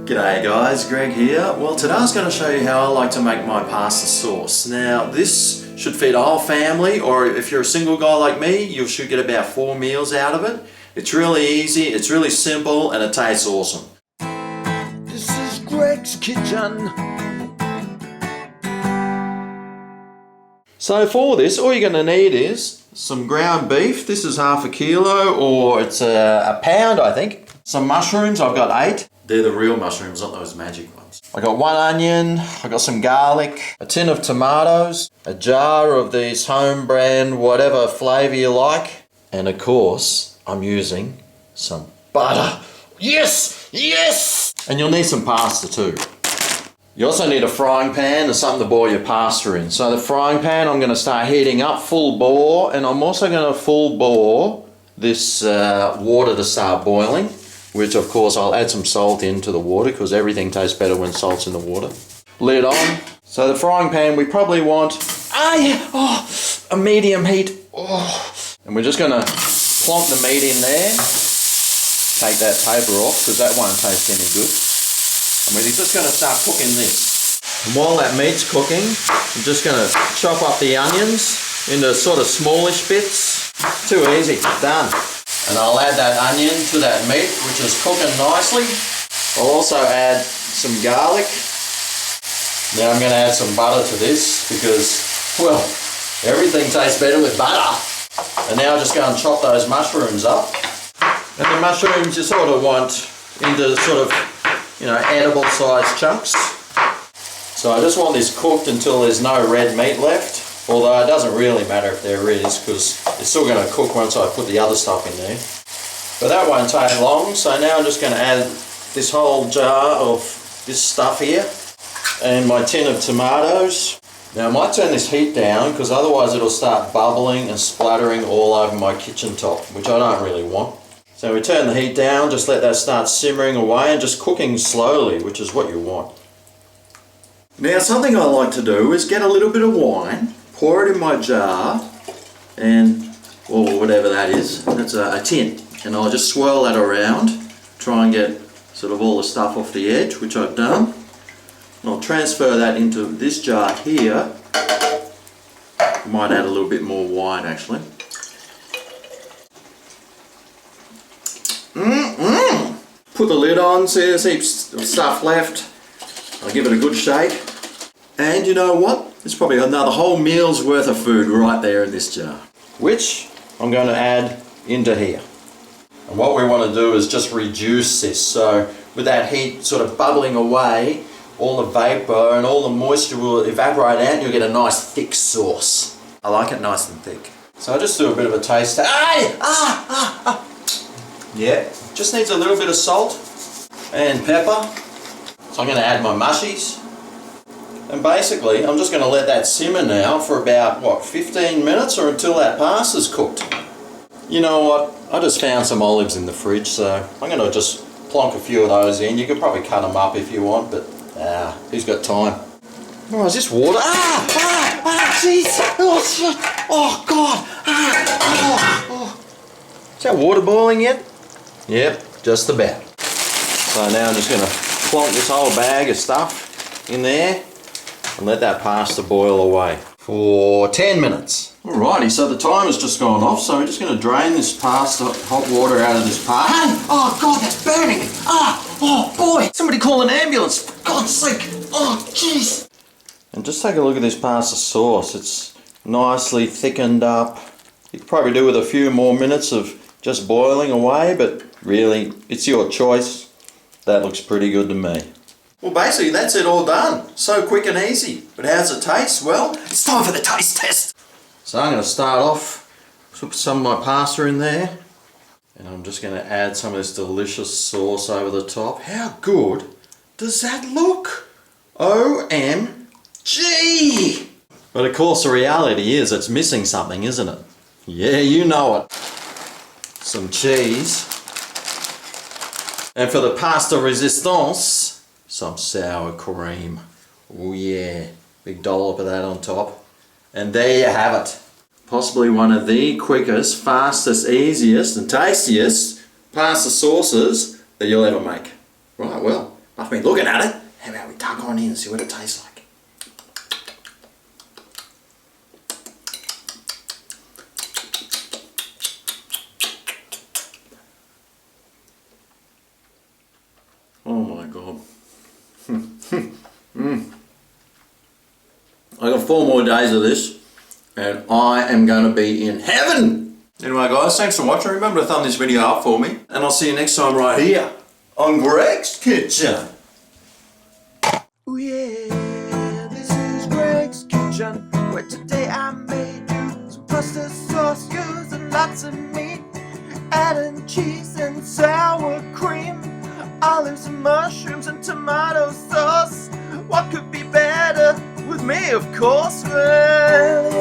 G'day guys, Greg here. Well, today I was going to show you how I like to make my pasta sauce. Now this should feed a whole family, or if you're a single guy like me, you should get about 4 meals out of it. It's really easy, it's really simple, and it tastes awesome. This is Greg's Kitchen. So for this, all you're going to need is some ground beef. This is half a kilo, or it's a pound I think. Some mushrooms, I've got 8. They're the real mushrooms, not those magic ones. I got 1 onion, I got some garlic, a tin of tomatoes, a jar of these home brand, whatever flavour you like, and of course, I'm using some butter. Yes! Yes! And you'll need some pasta too. You also need a frying pan and something to boil your pasta in. So the frying pan, I'm going to start heating up full bore, and I'm also going to full bore this water to start boiling. Which of course I'll add some salt into the water because everything tastes better when salt's in the water. Lid on. So the frying pan we probably want a medium heat. And we're just going to plonk the meat in there. Take that paper off because that won't taste any good. And we're just going to start cooking this. And while that meat's cooking, I'm just going to chop up the onions into sort of smallish bits. Too easy. Done. And I'll add that onion to that meat, which is cooking nicely. I'll also add some garlic. Now I'm going to add some butter to this because, well, everything tastes better with butter. And now I'm just going to chop those mushrooms up. And the mushrooms you sort of want into sort of, edible sized chunks. So I just want this cooked until there's no red meat left. Although it doesn't really matter if there is, because it's still going to cook once I put the other stuff in there. But that won't take long, so now I'm just going to add this whole jar of this stuff here and my tin of tomatoes. Now I might turn this heat down because otherwise it'll start bubbling and splattering all over my kitchen top, which I don't really want. So we turn the heat down, just let that start simmering away and just cooking slowly, which is what you want. Now something I like to do is get a little bit of wine, pour it in my jar, or whatever that is, that's a tin, and I'll just swirl that around, try and get sort of all the stuff off the edge, which I've done. And I'll transfer that into this jar here. I might add a little bit more wine actually. Put the lid on, see there's heaps of stuff left. I'll give it a good shake. And you know what? There's probably another whole meal's worth of food right there in this jar, which I'm going to add into here. And what we want to do is just reduce this. So with that heat sort of bubbling away, all the vapor and all the moisture will evaporate out and you'll get a nice thick sauce. I like it nice and thick. So I'll just do a bit of a taste. Yeah, just needs a little bit of salt and pepper. So I'm going to add my mushies. And basically, I'm just going to let that simmer now for about, 15 minutes or until that pasta's cooked. You know what? I just found some olives in the fridge, so I'm going to just plonk a few of those in. You could probably cut them up if you want, but who's got time? Oh, is this water? Jeez! Oh, shit! Oh, God! Is that water boiling yet? Yep, just about. So now I'm just going to plonk this whole bag of stuff in there and let that pasta boil away for 10 minutes. Alrighty, so the timer's just gone off, so we're just going to drain this pasta, hot water out of this pasta. Oh God, that's burning me! Oh boy! Somebody call an ambulance, for God's sake! Oh jeez! And just take a look at this pasta sauce. It's nicely thickened up. You could probably do with a few more minutes of just boiling away, but really, it's your choice. That looks pretty good to me. Well, basically that's it all done. So quick and easy. But how's it taste? Well, it's time for the taste test. So I'm going to start off, put some of my pasta in there. And I'm just going to add some of this delicious sauce over the top. How good does that look? OMG! But of course the reality is it's missing something, isn't it? Yeah, you know it. Some cheese. And for the pasta resistance, some sour cream. Oh yeah, big dollop of that on top. And there you have it. Possibly one of the quickest, fastest, easiest and tastiest pasta sauces that you'll ever make. Right, well, I I've been looking at it. How about we tuck on in and see what it tastes like? Oh my God. I got 4 more days of this and I am going to be in heaven. Anyway guys, thanks for watching. Remember to thumb this video up for me and I'll see you next time right here on Greg's Kitchen. Oh yeah, this is Greg's Kitchen, where today I made you some pasta sauce using lots of meat, adding cheese and sour cream, olives and mushrooms and tomato sauce. What could be better with me, of course? Well,